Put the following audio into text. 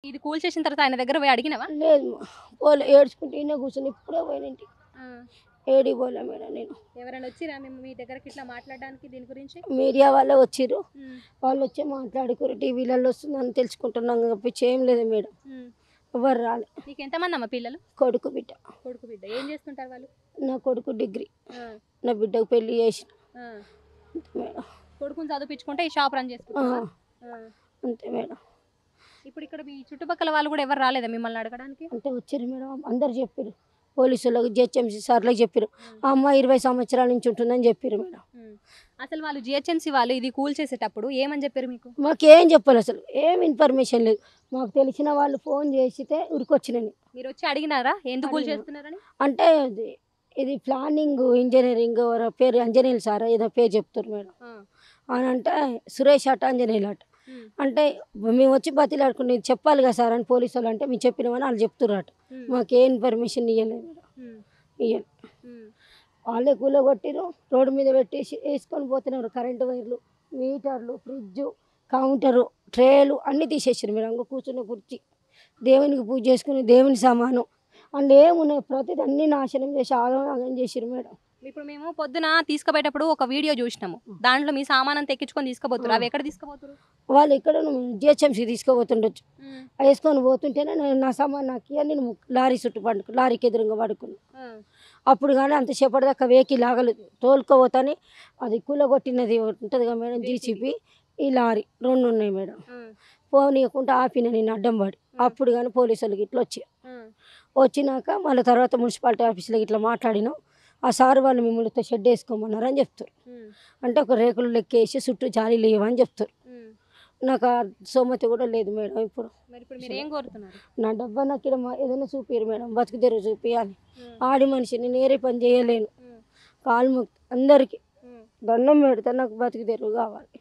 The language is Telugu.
ఇది కూల్చేసిన తర్వాత ఆయన దగ్గర పోయి అడిగినావా? లేదు పోలే, ఏడ్చుకుంటూ ఈయన కూర్చొని ఇప్పుడే పోయినంటి. ఆ! ఏడికి పోలే మేడం నేను. ఎవరైనా వచ్చిరా మీ దగ్గరకి ఇట్లా మాట్లాడడానికి దీని గురించి? మీడియా వాళ్ళే వచ్చిర్రు. హ్మ్. వాళ్ళు వచ్చి మాట్లాడుకురు, టీవీలలో వస్తుందని తెలుసుకుంటున్నాం తప్పించి ఏం లేదు మేడం. హ్మ్. ఎవరు రాలే. నీకు ఎంతమంది అమ్మ పిల్లలు? కొడుకు బిడ్డ. కొడుకు బిడ్డ ఏం చేస్తుంటారు వాళ్ళు? నా కొడుకు డిగ్రీ, ఆ! నా బిడ్డకు పెళ్లి చేసిన. ఆ! అంతే మేడం. కొడుకుని చదివించుకుంటే ఈ షాప్ రన్ చేసుకుంటావా? ఆ! అంతే మేడం. ఇప్పుడు ఇక్కడ మీ చుట్టుపక్కల వాళ్ళు కూడా ఎవరు రాలేదా మిమ్మల్ని అడగడానికి? అంటే వచ్చిర్రు మేడం, అందరు చెప్పారు. పోలీసులకు, జిహెచ్ఎంసీ సార్లకు చెప్పారు. ఆ అమ్మాయి 20 సంవత్సరాల నుంచి ఉంటుందని చెప్పారు మేడం. అసలు వాళ్ళు జిహెచ్ఎంసీ వాళ్ళు ఇది కూల్ చేసేటప్పుడు ఏమని చెప్పారు మీకు? మాకేం చెప్పాలి, అసలు ఏం ఇన్ఫర్మేషన్ లేదు. మాకు తెలిసిన వాళ్ళు ఫోన్ చేసితే ఉరికొచ్చినాను. మీరు వచ్చి అడిగినారా ఎందుకు కూల్ చేస్తున్నారని? అంటే ఇది ప్లానింగ్ ఇంజనీరింగ్ పేరు అంజనీయులు సార్ ఏదో పేరు చెప్తారు మేడం. అని అంటే సురేష్ అట అంజనీయులు అట. అంటే మేము వచ్చి బతిలాడుకుని చెప్పాలి కదా సార్ అని పోలీసు వాళ్ళు అంటే మేము చెప్పినామని వాళ్ళు చెప్తున్నారు. మాకు ఏ ఇన్ఫర్మేషన్ ఇవ్వలేదు మేడం. ఇవ్వాలి వాళ్ళే కూలగొట్టిరు, రోడ్డు మీద పెట్టేసి వేసుకొని పోతున్నారు. కరెంటు వైర్లు, మీటర్లు, ఫ్రిడ్జు, కౌంటరు, ట్రేలు అన్నీ తీసేసారు మేడం. ఇంకా కూర్చున్న కుర్చీ, దేవునికి పూజ చేసుకుని దేవుని సామాను అందులో ఏమున్నాయి ప్రతిదీ అన్నీ నాశనం చేసి ఆగం చేసారు మేడం. ఇప్పుడు మేము పొద్దున తీసుకుపోయేటప్పుడు ఒక వీడియో చూసినాము. దాంట్లో మీ సామాన్ అంతా ఎక్కించుకొని తీసుకుపోతారు. అవి ఎక్కడ తీసుకుపోతారు? వాళ్ళు ఇక్కడ జిహెచ్ఎంసీ తీసుకుపోతుండొచ్చు. వేసుకొని పోతుంటేనే నా సామాన్ నాకు నేను లారీ చుట్టూ పడుకు, లారీకి ఎదురుగా పడుకున్నాను. అప్పుడు కానీ అంతసేపటి దాకా వెహికల్ ఆగలేదు. తోలుకోపోతాని అది కూలగొట్టినది ఉంటుంది కదా మేడం, జీసీపీ, ఈ లారీ 2 ఉన్నాయి మేడం. పోనీయకుండా ఆపిన నేను అడ్డం పడి. అప్పుడు కానీ పోలీసు వాళ్ళకి ఇట్లా వచ్చినాక మళ్ళీ తర్వాత మున్సిపాలిటీ ఆఫీసులో ఇట్లా మాట్లాడినాం. ఆ సార్ వాళ్ళు మిమ్మల్ని షెడ్ వేసుకోమన్నారు అని చెప్తారు. అంటే ఒక రేకులు లెక్కేసి చుట్టూ జాలి లేవని చెప్తారు. నాకు ఆ సోమతి కూడా లేదు మేడం. ఇప్పుడు మీరు ఏం కోరుతున్నారు? నా డబ్బా నాకు ఇక్కడ ఏదైనా చూపిరు మేడం, బతుకు తెరువు చూపించాలి. ఆడి మనిషి నేను ఏరే పని చేయలేను. కాలు అందరికీ దండం పెడతా, నాకు బతుకు తెరువు కావాలి.